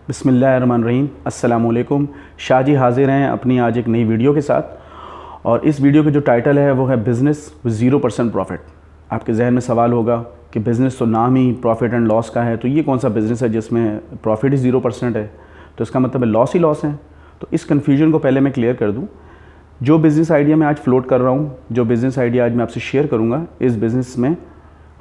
बिस्मिल्लाहिर्रहमानिर्रहीम। अस्सलाम वालेकुम। शाह जी हाज़िर हैं अपनी आज एक नई वीडियो के साथ, और इस वीडियो का जो टाइटल है वो है बिज़नेस विद 0% प्रॉफिट। आपके जहन में सवाल होगा कि बिज़नेस तो नाम ही प्रॉफिट एंड लॉस का है, तो ये कौन सा बिज़नेस है जिसमें प्रॉफिट ही 0% है, तो इसका मतलब है लॉस ही लॉस है। तो इस कन्फ्यूजन को पहले मैं क्लियर कर दूँ। जो बिज़नेस आइडिया मैं आज फ्लोट कर रहा हूँ, जो बिज़नेस आइडिया आज मैं आपसे शेयर करूँगा, इस बिज़नेस में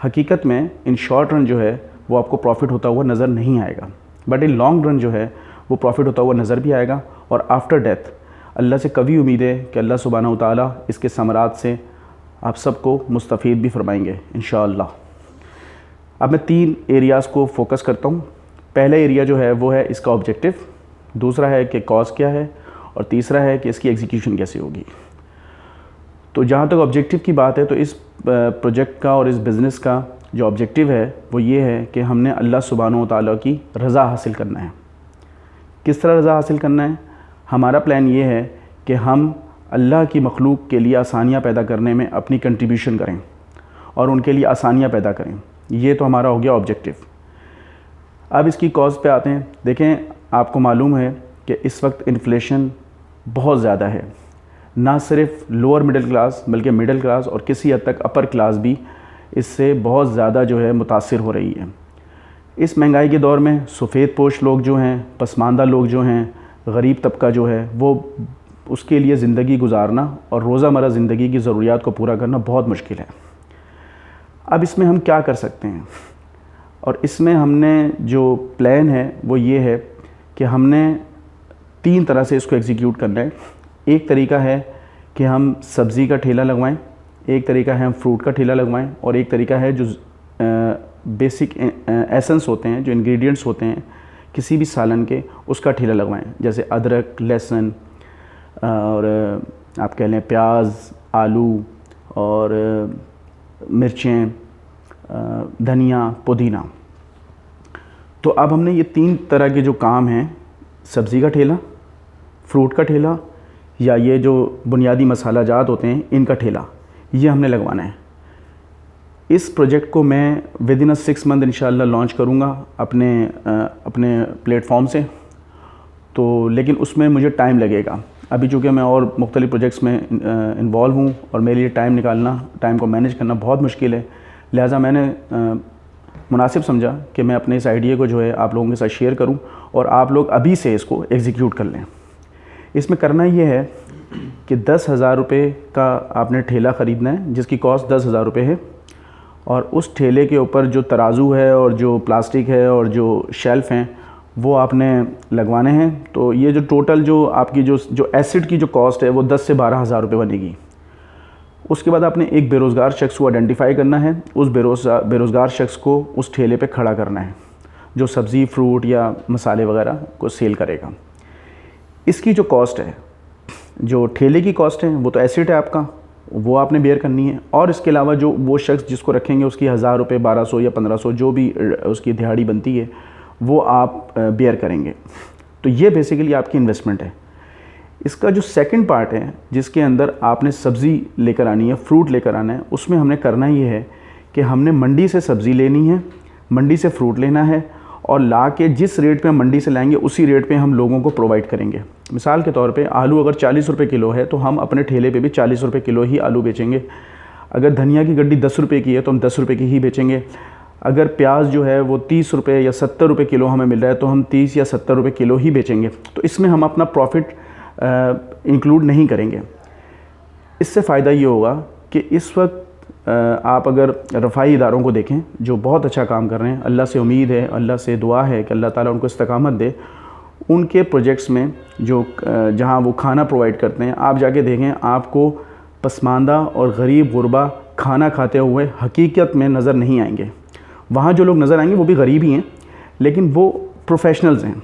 हकीकत में इन शॉर्ट रन जो है वो आपको प्रॉफिट होता हुआ नज़र नहीं आएगा, बट इन लॉन्ग रन जो है वो प्रॉफिट होता हुआ नज़र भी आएगा। और आफ्टर डेथ अल्लाह से कभी उम्मीद है कि अल्लाह सुब्हानहू तआला इसके समरात से आप सबको मुस्तफ़ीद भी फरमाएंगे इंशाअल्लाह। अब मैं 3 एरियाज़ को फोकस करता हूँ। पहला एरिया जो है वो है इसका ऑब्जेक्टिव, दूसरा है कि कॉज क्या है, और तीसरा है कि इसकी एग्जीक्यूशन कैसे होगी। तो जहाँ तक ऑब्जेक्टिव की बात है, तो इस प्रोजेक्ट का और इस बिज़नेस का जो ऑब्जेक्टिव है वो ये है कि हमने अल्लाह सुब्हानहू तआला की रज़ा हासिल करना है। किस तरह रज़ा हासिल करना है? हमारा प्लान ये है कि हम अल्लाह की मखलूक के लिए आसानियाँ पैदा करने में अपनी कंट्रीब्यूशन करें और उनके लिए आसानियाँ पैदा करें। ये तो हमारा हो गया ऑब्जेक्टिव। अब इसकी कॉज पे आते हैं। देखें, आपको मालूम है कि इस वक्त इन्फ्लेशन बहुत ज़्यादा है। ना सिर्फ लोअर मिडिल क्लास बल्कि मिडिल क्लास और किसी हद तक अपर क्लास भी इससे बहुत ज़्यादा जो है मुतासिर हो रही है। इस महंगाई के दौर में सफ़ेद पोश लोग जो हैं, पसमानदा लोग जो हैं, गरीब तबका जो है, वो उसके लिए ज़िंदगी गुजारना और रोज़मर्रा ज़िंदगी की ज़रूरियात को पूरा करना बहुत मुश्किल है। अब इसमें हम क्या कर सकते हैं? और इसमें हमने जो प्लान है वो ये है कि हमने 3 तरह से इसको एग्जीक्यूट करना है। एक तरीका है कि हम सब्ज़ी का ठेला लगवाएं, एक तरीका है हम फ्रूट का ठेला लगवाएं, और एक तरीका है जो बेसिक एसेंस होते हैं, जो इंग्रेडिएंट्स होते हैं किसी भी सालन के, उसका ठेला लगवाएं। जैसे अदरक, लहसुन और आप कह लें प्याज, आलू और मिर्चें, धनिया, पुदीना। तो अब हमने ये 3 तरह के जो काम हैं, सब्ज़ी का ठेला, फ्रूट का ठेला, या ये जो बुनियादी मसाला जात होते हैं इनका ठेला, ये हमने लगवाना है। इस प्रोजेक्ट को मैं विद इन 6 मंथ इंशाल्लाह लॉन्च करूँगा अपने प्लेटफॉर्म से। तो लेकिन उसमें मुझे टाइम लगेगा। अभी चूँकि मैं और मुख्तलिफ प्रोजेक्ट्स में इन्वॉल्व हूँ और मेरे लिए टाइम को मैनेज करना बहुत मुश्किल है, लिहाजा मैंने मुनासिब समझा कि मैं अपने इस आइडिया को जो है आप लोगों के साथ शेयर करूँ और आप लोग अभी से इसको एग्जीक्यूट कर लें। इसमें करना ये है कि 10,000 रुपये का आपने ठेला ख़रीदना है जिसकी कॉस्ट 10,000 रुपये है, और उस ठेले के ऊपर जो तराजू है और जो प्लास्टिक है और जो शेल्फ़ हैं वो आपने लगवाने हैं। तो ये जो टोटल जो आपकी जो एसिड की जो कॉस्ट है वो 10 से 12,000 रुपये बनेगी। उसके बाद आपने एक बेरोज़गार शख्स को आइडेंटिफाई करना है, उस बेरोज़गार शख्स को उस ठेले पे खड़ा करना है जो सब्ज़ी, फ्रूट या मसाले वगैरह को सेल करेगा। इसकी जो कॉस्ट है, जो ठेले की कॉस्ट है, वो तो एसिड है आपका, वो आपने बेयर करनी है। और इसके अलावा जो वो शख्स जिसको रखेंगे उसकी 1,000 रुपये, 1200 या 1500 जो भी उसकी दिहाड़ी बनती है वो आप बेयर करेंगे। तो ये बेसिकली आपकी इन्वेस्टमेंट है। इसका जो सेकंड पार्ट है जिसके अंदर आपने सब्ज़ी लेकर आनी है, फ्रूट लेकर आना है, उसमें हमने करना ये है कि हमने मंडी से सब्ज़ी लेनी है, मंडी से फ्रूट लेना है, और ला के जिस रेट पे हम मंडी से लाएंगे उसी रेट पे हम लोगों को प्रोवाइड करेंगे। मिसाल के तौर पे आलू अगर 40 रुपये किलो है तो हम अपने ठेले पे भी 40 रुपये किलो ही आलू बेचेंगे। अगर धनिया की गड्डी 10 रुपये की है तो हम 10 रुपये की ही बेचेंगे। अगर प्याज जो है वो 30 रुपये या 70 रुपये किलो हमें मिल रहा है तो हम 30 या 70 रुपये किलो ही बेचेंगे। तो इसमें हम अपना प्रॉफिट इंक्लूड नहीं करेंगे। इससे फ़ायदा ये होगा कि इस वक्त आप अगर रफ़ाई इदारों को देखें जो बहुत अच्छा काम कर रहे हैं, अल्लाह से उम्मीद है, अल्लाह से दुआ है कि अल्लाह ताला उनको इस्तकामत दे। उनके प्रोजेक्ट्स में जो जहाँ वो खाना प्रोवाइड करते हैं, आप जाके देखें, आपको पसमानदा और गरीब गुरबा खाना खाते हुए हकीकत में नज़र नहीं आएंगे। वहाँ जो लोग नज़र आएंगे वो भी गरीब ही हैं, लेकिन वो प्रोफेशनल्स हैं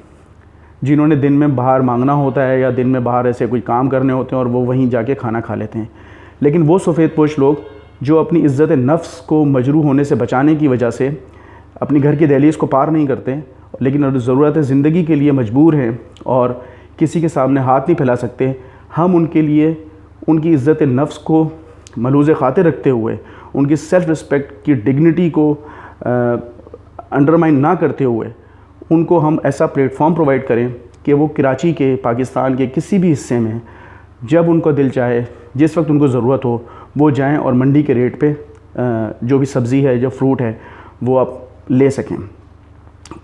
जिन्होंने दिन में बाहर मांगना होता है या दिन में बाहर ऐसे कोई काम करने होते हैं और वो वहीं जाके खाना खा लेते हैं। लेकिन वो सफ़ेद पोश लोग जो अपनी इज़्ज़त नफ्स को मजरूह होने से बचाने की वजह से अपनी घर की दहलीज़ को पार नहीं करते, लेकिन ज़रूरत ज़िंदगी के लिए मजबूर हैं और किसी के सामने हाथ नहीं फैला सकते, हम उनके लिए उनकी इज़्ज़त नफ्स को मलूज़ ख़ातिर रखते हुए, उनकी सेल्फ़ रिस्पेक्ट की डिग्निटी को अंडरमाइन ना करते हुए उनको हम ऐसा प्लेटफॉर्म प्रोवाइड करें कि वो कराची के, पाकिस्तान के किसी भी हिस्से में जब उनको दिल चाहे, जिस वक्त उनको ज़रूरत हो, वो जाएं और मंडी के रेट पे जो भी सब्ज़ी है, जो फ्रूट है, वो आप ले सकें।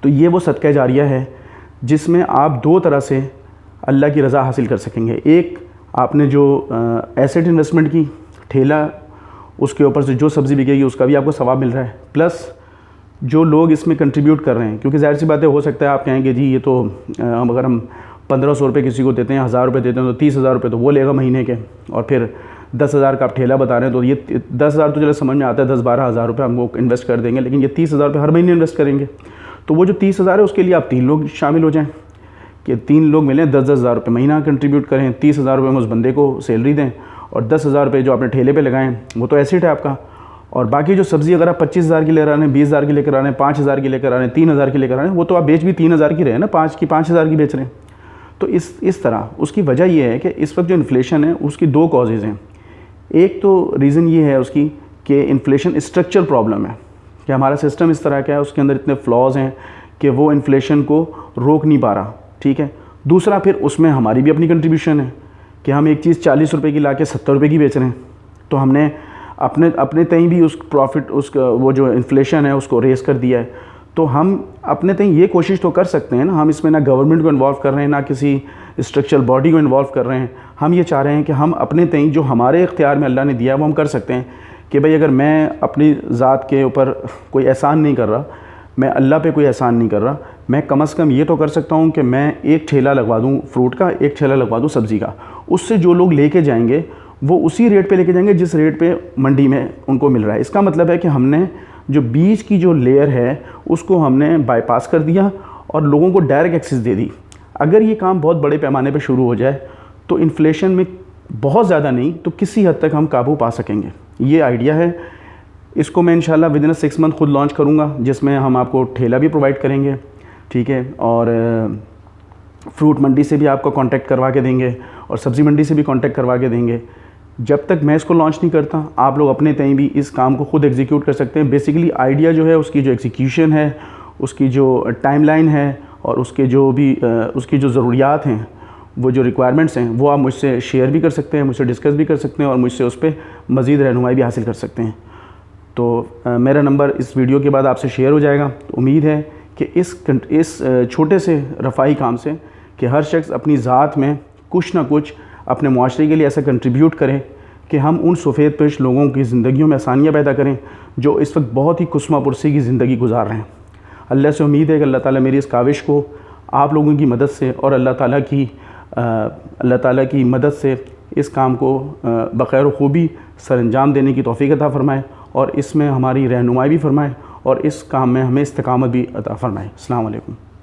तो ये वो सदका जारिया है जिसमें आप दो तरह से अल्लाह की रज़ा हासिल कर सकेंगे। एक, आपने जो एसेट इन्वेस्टमेंट की, ठेला, उसके ऊपर से जो सब्ज़ी बिकेगी उसका भी आपको सवाब मिल रहा है, प्लस जो लोग इसमें कंट्रीब्यूट कर रहे हैं, क्योंकि ज़ाहिर सी बात है, हो सकता है आप कहेंगे जी ये तो अगर हम 1500 रुपये किसी को देते हैं, 1000 रुपये देते हैं, तो 30,000 रुपये तो वो लेगा महीने के, और फिर 10,000 का आप ठेला बता रहे हैं, तो ये 10,000 तो चलो समझ में आता है, 10-12 हज़ार रुपये हम वो इन्वेस्ट कर देंगे, लेकिन ये 30,000 रुपये हर महीने इन्वेस्ट करेंगे। तो वो जो 30,000 है उसके लिए आप 3 लोग शामिल हो जाएँ कि 3 लोग मिलें, 10-10 हज़ार रुपये महीना कंट्रीब्यूट करें, 30,000 रुपये में उस बंदे को सैलरी दें, और 10,000 रुपये जो आपने ठेले पे लगाएं वो तो एसेट है आपका। और बाकी जो सब्ज़ी अगर आप 25,000 की ले रहे हैं, 20,000 की लेकर आ रहे हैं, 5,000 की लेकर आ रहे हैं, 3,000 की लेकर आ रहे हैं, वो तो आप बेच भी 3,000 की रहे हैं ना, 5 की 5,000 की बेच रहे हैं। तो इस तरह उसकी वजह ये है कि इस वक्त जो इन्फ्लेशन है उसकी 2 कॉजेज़ हैं। एक तो रीज़न ये है उसकी कि इन्फ्लेशन स्ट्रक्चरल प्रॉब्लम है, कि हमारा सिस्टम इस तरह का है, उसके अंदर इतने फ्लॉज हैं कि वो इन्फ्लेशन को रोक नहीं पा रहा, ठीक है। दूसरा, फिर उसमें हमारी भी अपनी कंट्रीब्यूशन है कि हम एक चीज़ 40 रुपये की ला के 70 रुपये की बेच रहे हैं, तो हमने अपने तहीं भी उस प्रॉफिट, उसका वो जो इन्फ्लेशन है उसको रेस कर दिया है। तो हम अपने तहीं ये कोशिश तो कर सकते हैं ना, हम इसमें ना गवर्नमेंट को इन्वॉल्व कर रहे हैं, ना किसी स्ट्रक्चरल बॉडी को इन्वॉल्व कर रहे हैं। हम ये चाह रहे हैं कि हम अपने तहीं जो हमारे इख्तियार में अल्लाह ने दिया है वो हम कर सकते हैं कि भाई अगर मैं अपनी ज़ात के ऊपर कोई एहसान नहीं कर रहा, मैं अल्लाह पे कोई एहसान नहीं कर रहा, मैं कम से कम ये तो कर सकता हूँ कि मैं एक ठेला लगवा दूँ फ्रूट का, एक ठेला लगवा दूँ सब्ज़ी का। उससे जो लोग लेके जाएंगे वो उसी रेट पे लेके जाएंगे जिस रेट पे मंडी में उनको मिल रहा है। इसका मतलब है कि हमने जो बीच की जो लेयर है उसको हमने बाईपास कर दिया और लोगों को डायरेक्ट एक्सेस दे दी। अगर ये काम बहुत बड़े पैमाने पे शुरू हो जाए तो इन्फ्लेशन में बहुत ज़्यादा नहीं तो किसी हद तक हम काबू पा सकेंगे। ये आइडिया है। इसको मैं इंशाल्लाह विद इन 6 मंथ खुद लॉन्च करूँगा, जिसमें हम आपको ठेला भी प्रोवाइड करेंगे, ठीक है, और फ्रूट मंडी से भी आपको कांटेक्ट करवा के देंगे और सब्ज़ी मंडी से भी कांटेक्ट करवा के देंगे। जब तक मैं इसको लॉन्च नहीं करता, आप लोग अपने तहीं भी इस काम को खुद एग्जीक्यूट कर सकते हैं। बेसिकली आइडिया जो है, उसकी जो एग्जीक्यूशन है, उसकी जो टाइमलाइन है और उसके जो भी उसकी जो ज़रूरियात हैं, वो जो रिक्वायरमेंट्स हैं, वो आप मुझसे शेयर भी कर सकते हैं, मुझसे डिस्कस भी कर सकते हैं और मुझसे उस पर मज़ीद रहनुमाई भी हासिल कर सकते हैं। तो मेरा नंबर इस वीडियो के बाद आपसे शेयर हो जाएगा। तो उम्मीद है कि इस छोटे से रफ़ाई काम से कि हर शख्स अपनी ज़ात में कुछ ना कुछ अपने मुआशरे के लिए ऐसा कंट्रीब्यूट करें कि हम उन सफ़ेद पेश लोगों की ज़िंदगियों में आसानियाँ पैदा करें जो इस वक्त बहुत ही कुस्मा पुरसी की ज़िंदगी गुजार रहे हैं। अल्लाह से उम्मीद है कि अल्लाह ताला मेरी इस काविश को आप लोगों की मदद से और अल्लाह ताला की मदद से इस काम को बख़ैर खूबी सरअंजाम देने की तौफ़ीक़ अता फ़रमाए और इसमें हमारी रहनुमाई भी फ़रमाए और इस काम में हमें इस्तिक़ामत भी अता फ़रमाए। अस्सलामु अलैकुम।